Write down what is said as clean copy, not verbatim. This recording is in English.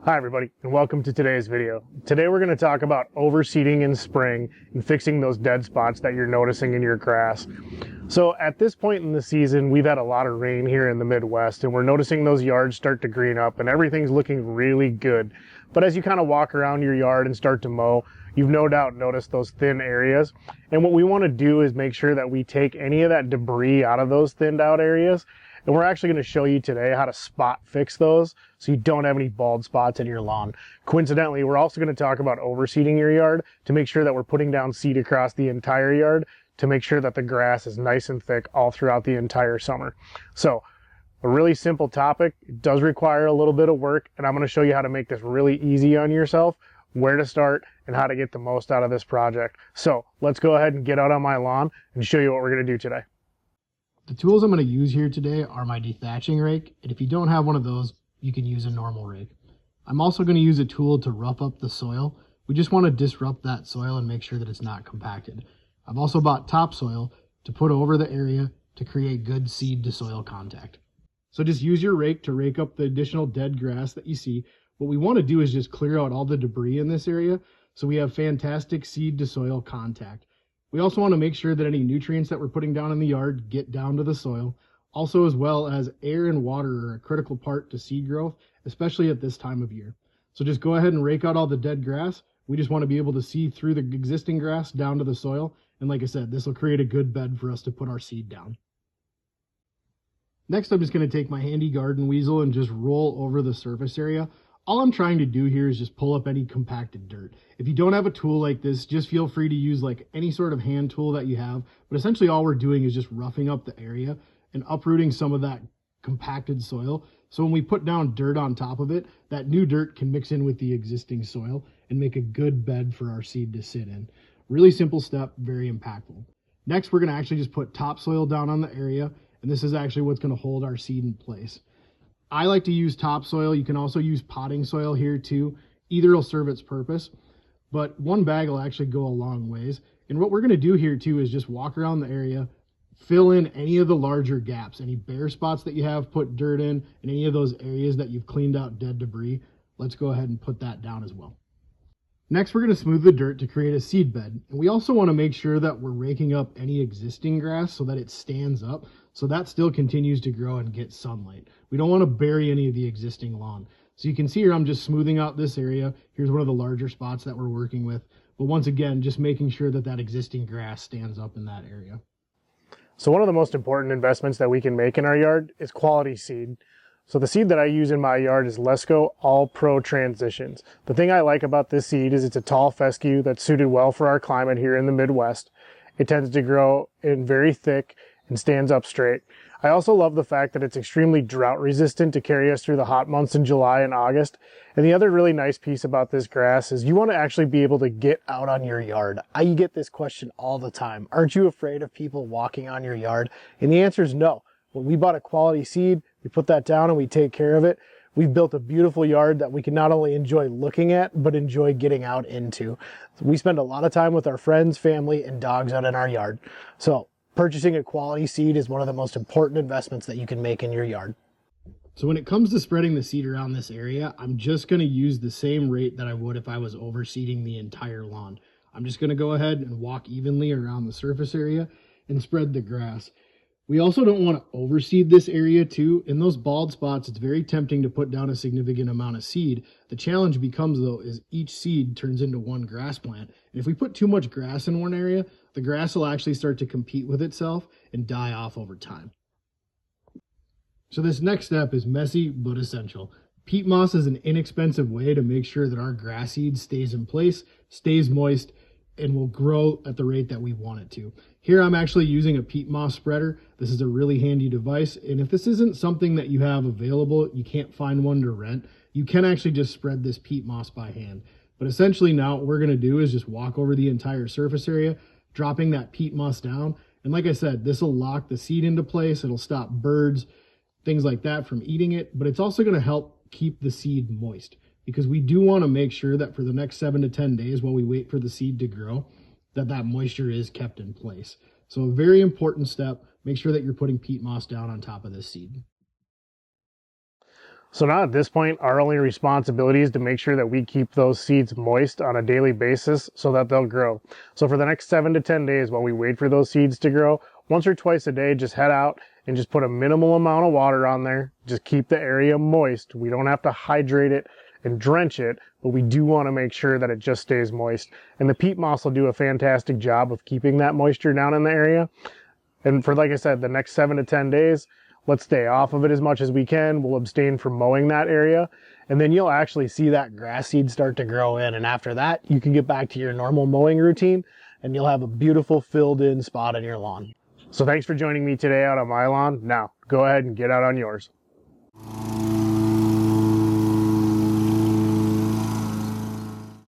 Hi everybody, and welcome to today's video. Today we're going to talk about overseeding in spring and fixing those dead spots that you're noticing in your grass. So at this point in the season, we've had a lot of rain here in the Midwest, and we're noticing those yards start to green up and everything's looking really good. But as you kind of walk around your yard and start to mow, you've no doubt noticed those thin areas. And what we want to do is make sure that we take any of that debris out of those thinned out areas. And we're actually going to show you today how to spot fix those so you don't have any bald spots in your lawn. Coincidentally, we're also going to talk about overseeding your yard to make sure that we're putting down seed across the entire yard to make sure that the grass is nice and thick all throughout the entire summer. So a really simple topic. It does require a little bit of work, and I'm going to show you how to make this really easy on yourself, where to start, and how to get the most out of this project. So let's go ahead and get out on my lawn and show you what we're going to do today. The tools I'm going to use here today are my dethatching rake, and if you don't have one of those, you can use a normal rake. I'm also going to use a tool to rough up the soil. We just want to disrupt that soil and make sure that it's not compacted. I've also bought topsoil to put over the area to create good seed to soil contact. So just use your rake to rake up the additional dead grass that you see. What we want to do is just clear out all the debris in this area so we have fantastic seed to soil contact. We also want to make sure that any nutrients that we're putting down in the yard get down to the soil. Also, as well as air and water are a critical part to seed growth, especially at this time of year. So just go ahead and rake out all the dead grass. We just want to be able to see through the existing grass down to the soil. And like I said, this will create a good bed for us to put our seed down. Next, I'm just going to take my handy garden weasel and just roll over the surface area. All I'm trying to do here is just pull up any compacted dirt. If you don't have a tool like this, just feel free to use like any sort of hand tool that you have. But essentially all we're doing is just roughing up the area and uprooting some of that compacted soil. So when we put down dirt on top of it, that new dirt can mix in with the existing soil and make a good bed for our seed to sit in. Really simple step, very impactful. Next, we're going to actually just put topsoil down on the area. And this is actually what's going to hold our seed in place. I like to use topsoil. You can also use potting soil here too. Either will serve its purpose, but one bag will actually go a long ways. And what we're going to do here too is just walk around the area, fill in any of the larger gaps, any bare spots that you have, put dirt in, and any of those areas that you've cleaned out dead debris. Let's go ahead and put that down as well. Next, we're going to smooth the dirt to create a seed bed. And we also want to make sure that we're raking up any existing grass so that it stands up, so that still continues to grow and get sunlight. We don't want to bury any of the existing lawn. So you can see here, I'm just smoothing out this area. Here's one of the larger spots that we're working with. But once again, just making sure that that existing grass stands up in that area. So one of the most important investments that we can make in our yard is quality seed. So the seed that I use in my yard is Lesco All Pro Transitions. The thing I like about this seed is it's a tall fescue that's suited well for our climate here in the Midwest. It tends to grow in very thick and stands up straight. I also love the fact that it's extremely drought resistant to carry us through the hot months in July and August. And the other really nice piece about this grass is you want to actually be able to get out on your yard. I get this question all the time. Aren't you afraid of people walking on your yard? And the answer is no. When we bought a quality seed, we put that down and we take care of it. We've built a beautiful yard that we can not only enjoy looking at, but enjoy getting out into. We spend a lot of time with our friends, family, and dogs out in our yard. So purchasing a quality seed is one of the most important investments that you can make in your yard. So when it comes to spreading the seed around this area, I'm just going to use the same rate that I would if I was overseeding the entire lawn. I'm just going to go ahead and walk evenly around the surface area and spread the grass. We also don't want to overseed this area too. In those bald spots, it's very tempting to put down a significant amount of seed. The challenge becomes though, is each seed turns into one grass plant. And if we put too much grass in one area, the grass will actually start to compete with itself and die off over time. So this next step is messy but essential. Peat moss is an inexpensive way to make sure that our grass seed stays in place, stays moist, and will grow at the rate that we want it to. Here I'm actually using a peat moss spreader. This is a really handy device, and if this isn't something that you have available, you can't find one to rent, you can actually just spread this peat moss by hand. But essentially now what we're going to do is just walk over the entire surface area, dropping that peat moss down. And like I said, this will lock the seed into place. It'll stop birds, things like that from eating it, but it's also going to help keep the seed moist, because we do want to make sure that for the next 7 to 10 days while we wait for the seed to grow, that moisture is kept in place. So a very important step, make sure that you're putting peat moss down on top of this seed. So now at this point, our only responsibility is to make sure that we keep those seeds moist on a daily basis so that they'll grow. So for the next 7 to 10 days while we wait for those seeds to grow, once or twice a day, just head out and just put a minimal amount of water on there. Just keep the area moist. We don't have to hydrate it and drench it, but we do want to make sure that it just stays moist. And the peat moss will do a fantastic job of keeping that moisture down in the area. And for, like I said, the next 7 to 10 days, let's stay off of it as much as we can. We'll abstain from mowing that area. And then you'll actually see that grass seed start to grow in. And after that, you can get back to your normal mowing routine and you'll have a beautiful filled in spot in your lawn. So thanks for joining me today out on my lawn. Now, go ahead and get out on yours.